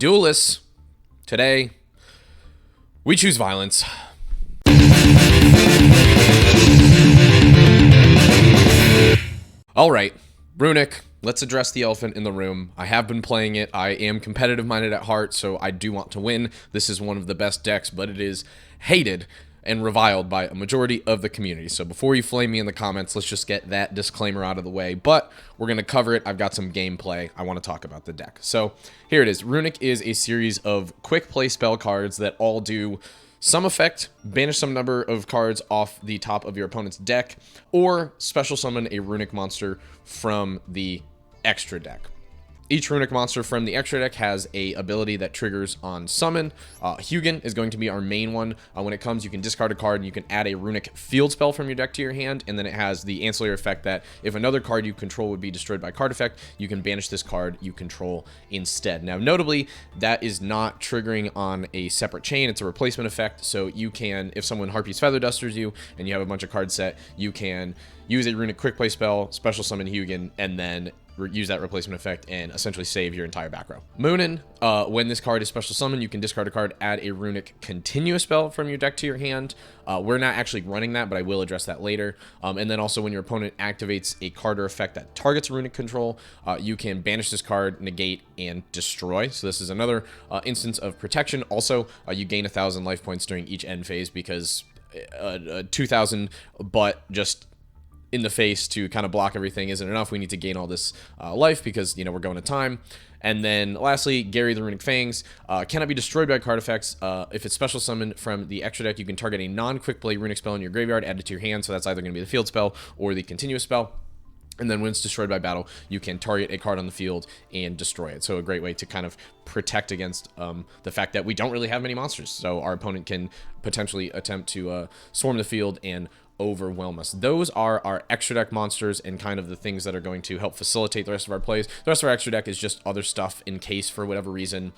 Duelists, today, we choose violence. Alright, Runick, let's address the elephant in the room. I have been playing it. I am competitive-minded at heart, so I do want to win. This is one of the best decks, but it is hated and reviled by a majority of the community. So before you flame me in the comments, let's just get that disclaimer out of the way. But we're going to cover it. I've got some gameplay. I want to talk about the deck. So here it is. Runick is a series of quick play spell cards that all do some effect, banish some number of cards off the top of your opponent's deck, or special summon a Runick monster from the extra deck. Each Runick monster from the extra deck has a ability that triggers on summon. Hugin is going to be our main one. When it comes, you can discard a card and you can add a Runick field spell from your deck to your hand, and then it has the ancillary effect that if another card you control would be destroyed by card effect, you can banish this card you control instead. Now, notably, that is not triggering on a separate chain. It's a replacement effect, so you can, if someone Harpy's Feather Dusters you and you have a bunch of cards set, you can use a Runick quick play spell, special summon Hugin, and then use that replacement effect and essentially save your entire back row. Moonin, when this card is special summoned, you can discard a card, add a Runick continuous spell from your deck to your hand. We're not actually running that, but I will address that later. And then also when your opponent activates a card or effect that targets Runick control, you can banish this card, negate, and destroy. So this is another instance of protection. Also, you gain 1,000 life points during each end phase because 2,000 but just in the face to kind of block everything isn't enough. We need to gain all this life because, you know, we're going to time. And then lastly, Gary the Runick Fangs cannot be destroyed by card effects. If it's special summoned from the extra deck, you can target a non-quick play Runick spell in your graveyard, add it to your hand. So that's either going to be the field spell or the continuous spell. And then when it's destroyed by battle, you can target a card on the field and destroy it. So a great way to kind of protect against the fact that we don't really have many monsters. So our opponent can potentially attempt to swarm the field and overwhelm us. Those are our extra deck monsters and kind of the things that are going to help facilitate the rest of our plays. The rest of our extra deck is just other stuff in case for whatever reason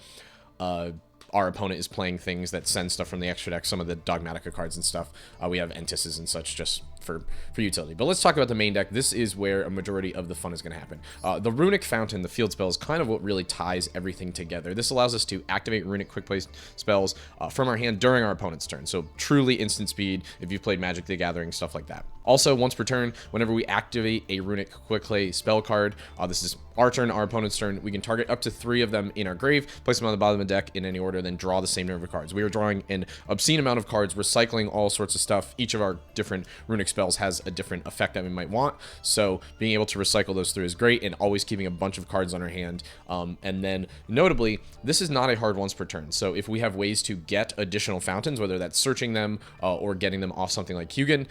our opponent is playing things that send stuff from the extra deck, some of the Dogmatica cards and stuff. We have Entices and such just for utility. But let's talk about the main deck. This is where a majority of the fun is going to happen. The Runick Fountain, the field spell, is kind of what really ties everything together. This allows us to activate Runick quick play spells from our hand during our opponent's turn. So truly instant speed if you've played Magic the Gathering, stuff like that. Also, once per turn, whenever we activate a Runick quick play spell card, this is our turn, our opponent's turn, we can target up to 3 of them in our grave, place them on the bottom of the deck in any order, then draw the same number of cards. We are drawing an obscene amount of cards, recycling all sorts of stuff. Each of our different Runick spells has a different effect that we might want, so being able to recycle those through is great, and always keeping a bunch of cards on our hand. And then, notably, this is not a hard once per turn, so if we have ways to get additional fountains, whether that's searching them or getting them off something like Hugin,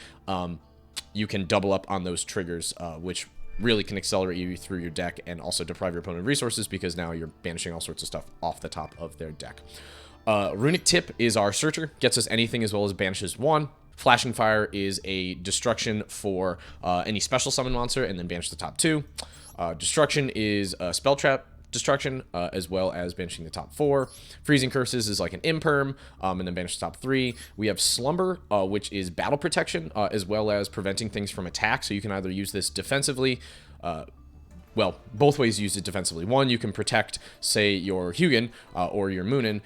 you can double up on those triggers, which really can accelerate you through your deck and also deprive your opponent of resources because now you're banishing all sorts of stuff off the top of their deck. Runick Tip is our searcher, gets us anything as well as banishes 1. Flashing Fire is a destruction for any special summon monster and then banish the top 2. Destruction is a spell trap destruction, as well as banishing the top 4. Freezing Curses is like an imperm, and then banish the top 3. We have Slumber, which is battle protection, as well as preventing things from attack. So you can either use this defensively, well, both ways use it defensively. One, you can protect, say, your Hugin or your Moonin,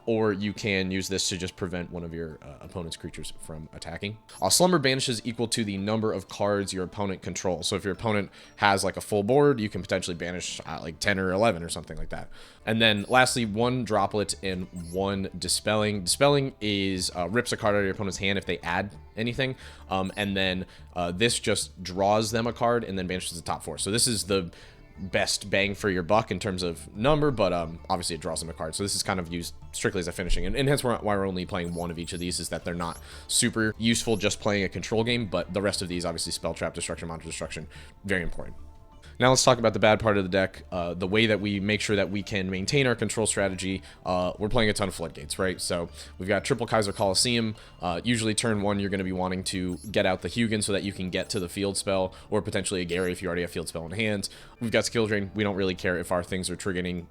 or you can use this to just prevent one of your opponent's creatures from attacking. Slumber banishes equal to the number of cards your opponent controls. So if your opponent has like a full board, you can potentially banish like 10 or 11 or something like that. And then lastly, 1 Droplet and 1 Dispelling. Dispelling is rips a card out of your opponent's hand if they add anything, and then this just draws them a card and then banishes the top 4. So this is the best bang for your buck in terms of number, but obviously it draws them a card. So this is kind of used strictly as a finishing, and hence why we're only playing 1 of each of these, is that they're not super useful just playing a control game, but the rest of these, obviously Spell Trap, Destruction, Monster Destruction, very important. Now let's talk about the bad part of the deck, the way that we make sure that we can maintain our control strategy. We're playing a ton of Floodgates, right? So we've got Triple Kaiser Coliseum. Usually turn 1, you're going to be wanting to get out the Hugin so that you can get to the field spell, or potentially a Gary if you already have field spell in hand. We've got Skill Drain. We don't really care if our things are triggering.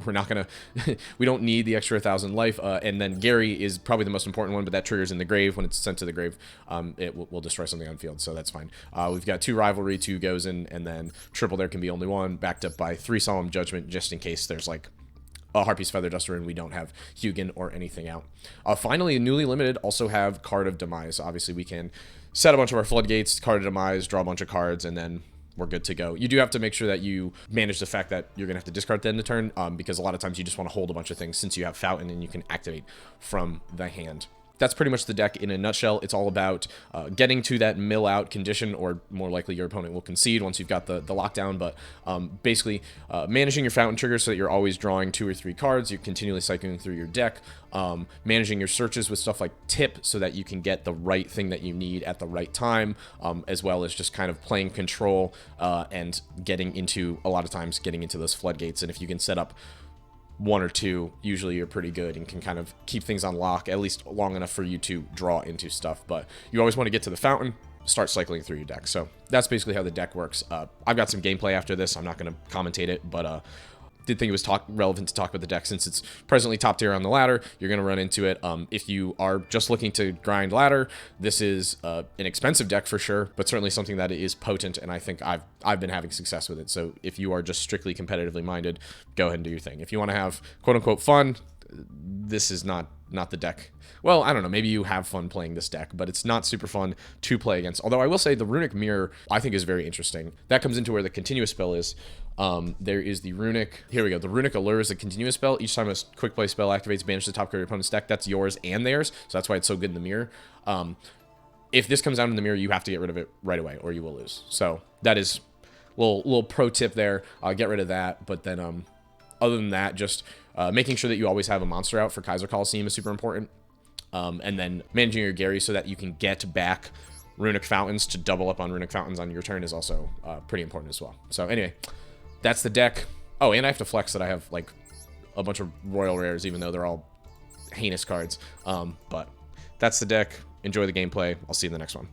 We're not going to, we don't need the extra 1,000 life. And then Gary is probably the most important one, but that triggers in the grave. When it's sent to the grave, it will destroy something on field, so that's fine. We've got 2 Rivalry, 2 goes in, and then Triple there can be only 1, backed up by 3 Solemn Judgment, just in case there's like Harpy's Feather Duster, and we don't have Hugin or anything out. Finally, newly limited also have Card of Demise. Obviously, we can set a bunch of our floodgates, Card of Demise, draw a bunch of cards, and then we're good to go. You do have to make sure that you manage the fact that you're going to have to discard at the end of the turn, because a lot of times you just want to hold a bunch of things since you have Fountain and you can activate from the hand. That's pretty much the deck in a nutshell. It's all about getting to that mill out condition, or more likely your opponent will concede once you've got the lockdown, but basically managing your fountain triggers so that you're always drawing 2 or 3 cards, you're continually cycling through your deck, managing your searches with stuff like tip so that you can get the right thing that you need at the right time, as well as just kind of playing control and getting into, a lot of times, getting into those floodgates. And if you can set up 1 or 2, usually you're pretty good and can kind of keep things on lock, at least long enough for you to draw into stuff. But you always want to get to the fountain, start cycling through your deck. So that's basically how the deck works. I've got some gameplay after this. I'm not going to commentate it, but did think it was relevant to talk about the deck since it's presently top tier on the ladder. You're going to run into it. If you are just looking to grind ladder, this is an expensive deck for sure, but certainly something that is potent, and I think I've been having success with it. So if you are just strictly competitively minded, go ahead and do your thing. If you want to have quote-unquote fun, this is not the deck. Well, I don't know, maybe you have fun playing this deck, but it's not super fun to play against. Although I will say the Runick Mirror, I think, is very interesting. That comes into where the continuous spell is. There is the Runick, here we go, the Runick Allure is a continuous spell. Each time a quick play spell activates, banish the top card of your opponent's deck. That's yours and theirs, so that's why it's so good in the mirror. If this comes out in the mirror, you have to get rid of it right away, or you will lose. So that is a little pro tip there. Get rid of that, but then other than that, just making sure that you always have a monster out for Kaiser Coliseum is super important. And then managing your Gary so that you can get back Runick Fountains to double up on Runick Fountains on your turn is also pretty important as well. So anyway, that's the deck. Oh, and I have to flex that I have like a bunch of Royal Rares, even though they're all heinous cards. But that's the deck. Enjoy the gameplay. I'll see you in the next one.